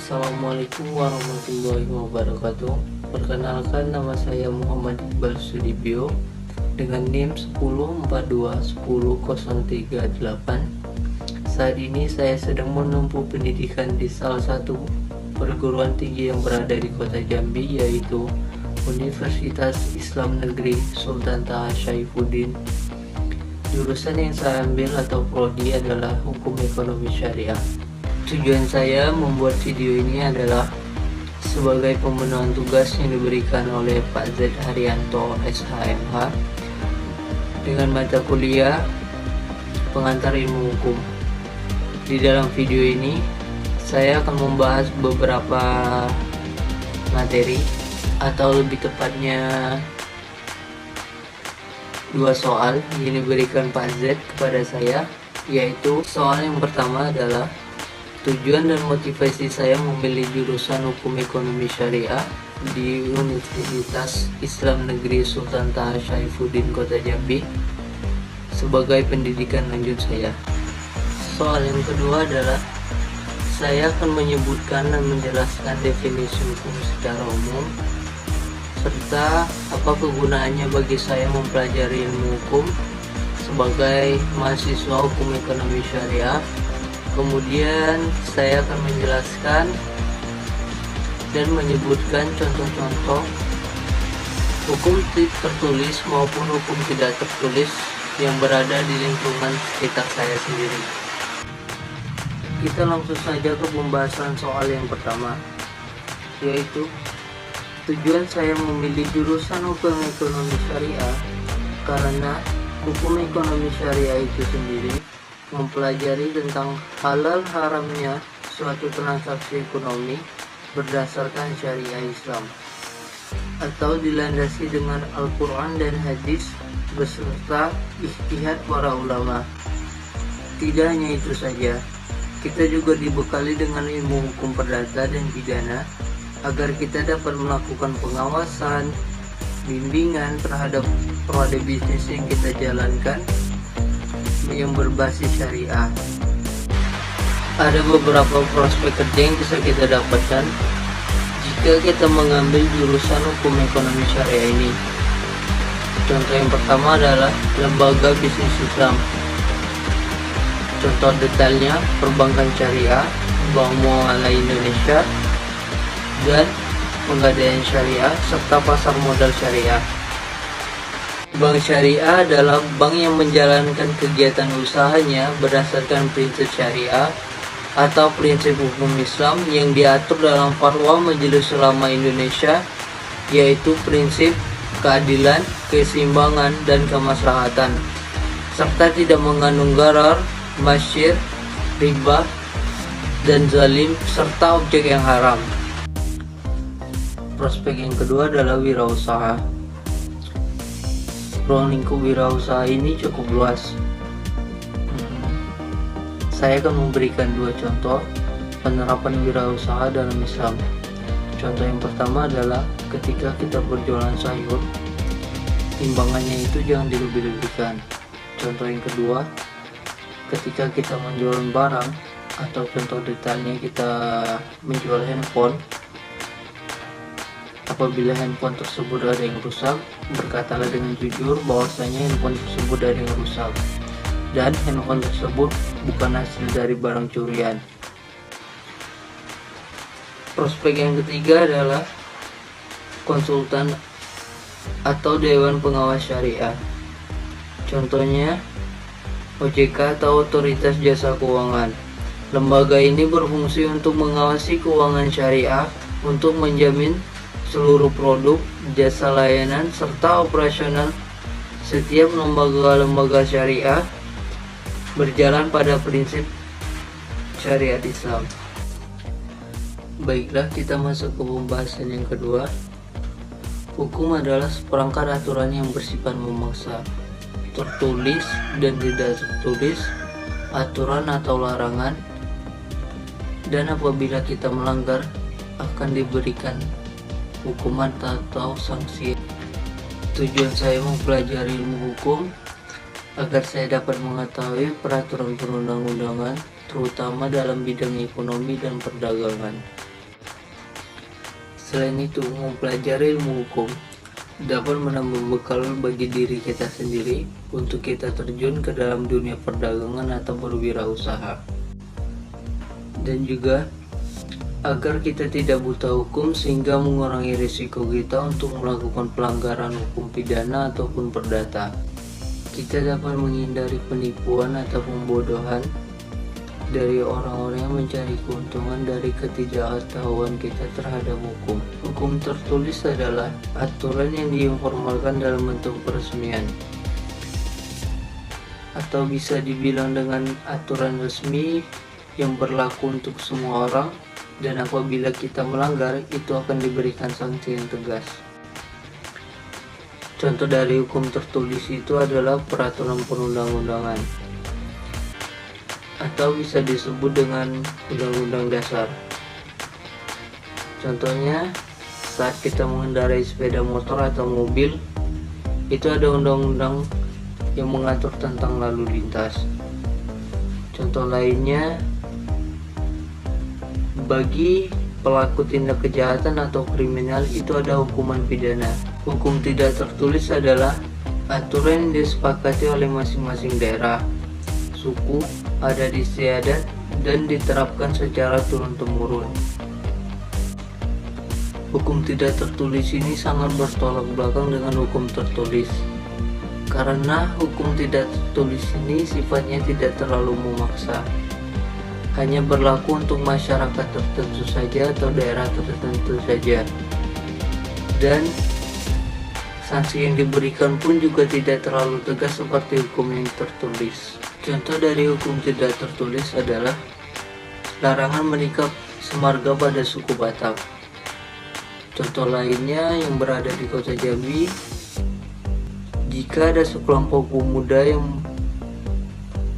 Assalamualaikum warahmatullahi wabarakatuh. Perkenalkan, nama saya Muhammad Iqbal Sudibyo dengan NIM 1042100338. Saat ini saya sedang menempuh pendidikan di salah satu perguruan tinggi yang berada di kota Jambi, yaitu Universitas Islam Negeri Sultan Taha Saifuddin. Jurusan yang saya ambil atau prodi adalah Hukum Ekonomi Syariah. Tujuan saya membuat video ini adalah sebagai pemenuhan tugas yang diberikan oleh Pak Z Haryanto SHMH dengan mata kuliah Pengantar Ilmu Hukum. Di dalam video ini saya akan membahas beberapa materi, atau lebih tepatnya 2 soal yang diberikan Pak Z kepada saya, yaitu soal yang pertama adalah tujuan dan motivasi saya memilih jurusan Hukum Ekonomi Syariah di Universitas Islam Negeri Sultan Taha Saifuddin Kota Jambi sebagai pendidikan lanjut saya. Soal yang kedua adalah saya akan menyebutkan dan menjelaskan definisi hukum secara umum serta apa kegunaannya bagi saya mempelajari ilmu hukum sebagai mahasiswa Hukum Ekonomi Syariah. Kemudian saya akan menjelaskan dan menyebutkan contoh-contoh hukum tertulis maupun hukum tidak tertulis yang berada di lingkungan sekitar saya sendiri. Kita langsung saja ke pembahasan soal yang pertama, yaitu tujuan saya memilih jurusan Hukum Ekonomi Syariah karena Hukum Ekonomi Syariah itu sendiri mempelajari tentang halal haramnya suatu transaksi ekonomi berdasarkan syariah Islam, atau dilandasi dengan Al-Quran dan hadis beserta ijtihad para ulama. Tidak hanya itu saja, kita juga dibekali dengan ilmu hukum perdata dan pidana agar kita dapat melakukan pengawasan, bimbingan terhadap proses bisnis yang kita jalankan yang berbasis syariah. Ada beberapa prospek kerja yang bisa kita dapatkan jika kita mengambil jurusan Hukum Ekonomi Syariah ini. Contoh yang pertama adalah lembaga bisnis Islam. Contoh detailnya perbankan syariah, Bank Muamalah Indonesia, dan Pegadaian Syariah serta pasar modal syariah. Bank syariah adalah bank yang menjalankan kegiatan usahanya berdasarkan prinsip syariah atau prinsip hukum Islam yang diatur dalam Fatwa Majelis Ulama Indonesia, yaitu prinsip keadilan, keseimbangan, dan kemaslahatan, serta tidak mengandung gharar, masyir, riba, dan zalim, serta objek yang haram. Prospek yang kedua adalah wirausaha. Ruang lingkup wirausaha ini cukup luas. Saya akan memberikan 2 contoh penerapan wirausaha dalam Islam. Contoh yang pertama adalah ketika kita berjualan sayur, timbangannya itu jangan dilebih-lebihkan. Contoh yang kedua, ketika kita menjual barang, atau contoh detailnya kita menjual handphone, apabila handphone tersebut ada yang rusak, berkatalah dengan jujur bahwasanya handphone tersebut ada yang rusak dan handphone tersebut bukan hasil dari barang curian. Prospek yang ketiga adalah konsultan atau Dewan Pengawas Syariah. Contohnya OJK atau Otoritas Jasa Keuangan. Lembaga ini berfungsi untuk mengawasi keuangan syariah untuk menjamin seluruh produk, jasa layanan, serta operasional setiap lembaga-lembaga syariah berjalan pada prinsip syariat Islam. Baiklah, kita masuk ke pembahasan yang kedua. Hukum adalah seperangkat aturan yang bersifat memaksa, tertulis dan tidak tertulis, aturan atau larangan, dan apabila kita melanggar akan diberikan hukuman atau sanksi. Tujuan saya mempelajari ilmu hukum agar saya dapat mengetahui peraturan perundang-undangan, terutama dalam bidang ekonomi dan perdagangan. Selain itu, mempelajari ilmu hukum dapat menambah bekal bagi diri kita sendiri untuk kita terjun ke dalam dunia perdagangan atau berwirausaha. Dan juga agar kita tidak buta hukum sehingga mengurangi risiko kita untuk melakukan pelanggaran hukum pidana ataupun perdata. Kita dapat menghindari penipuan atau pembodohan dari orang-orang yang mencari keuntungan dari ketidaktahuan kita terhadap hukum. Hukum tertulis adalah aturan yang diinformalkan dalam bentuk peresmian, atau bisa dibilang dengan aturan resmi yang berlaku untuk semua orang, dan apabila kita melanggar itu akan diberikan sanksi yang tegas. Contoh dari hukum tertulis itu adalah peraturan perundang-undangan, atau bisa disebut dengan Undang-Undang Dasar. Contohnya, saat kita mengendarai sepeda motor atau mobil, itu ada undang-undang yang mengatur tentang lalu lintas. Contoh lainnya, bagi pelaku tindak kejahatan atau kriminal itu ada hukuman pidana. Hukum tidak tertulis adalah aturan yang disepakati oleh masing-masing daerah, suku, adat istiadat, dan diterapkan secara turun-temurun. Hukum tidak tertulis ini sangat bertolak belakang dengan hukum tertulis, karena hukum tidak tertulis ini sifatnya tidak terlalu memaksa, hanya berlaku untuk masyarakat tertentu saja atau daerah tertentu saja, dan sanksi yang diberikan pun juga tidak terlalu tegas seperti hukum yang tertulis. Contoh dari hukum tidak tertulis adalah larangan menikah semarga pada suku Batak. Contoh lainnya yang berada di kota Jambi, jika ada sekelompok pemuda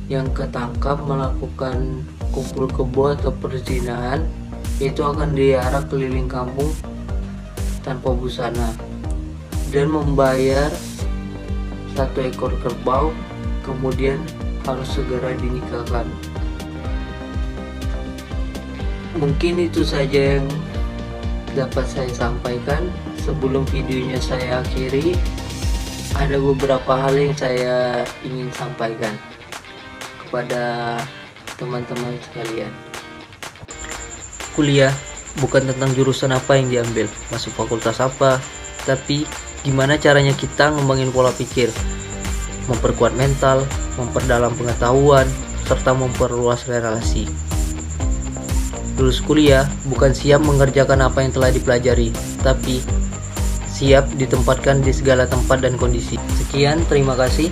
yang ketangkap melakukan kumpul kebo atau perzinahan, itu akan diarak keliling kampung tanpa busana dan membayar 1 ekor kerbau, kemudian harus segera dinikahkan. Mungkin itu saja yang dapat saya sampaikan. Sebelum videonya saya akhiri, ada beberapa hal yang saya ingin sampaikan kepada teman-teman sekalian. Kuliah bukan tentang jurusan apa yang diambil, masuk fakultas apa, tapi gimana caranya kita ngembangin pola pikir, memperkuat mental, memperdalam pengetahuan, serta memperluas relasi. Lulus kuliah bukan siap mengerjakan apa yang telah dipelajari, tapi siap ditempatkan di segala tempat dan kondisi. Sekian, terima kasih.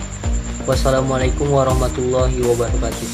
Wassalamualaikum warahmatullahi wabarakatuh.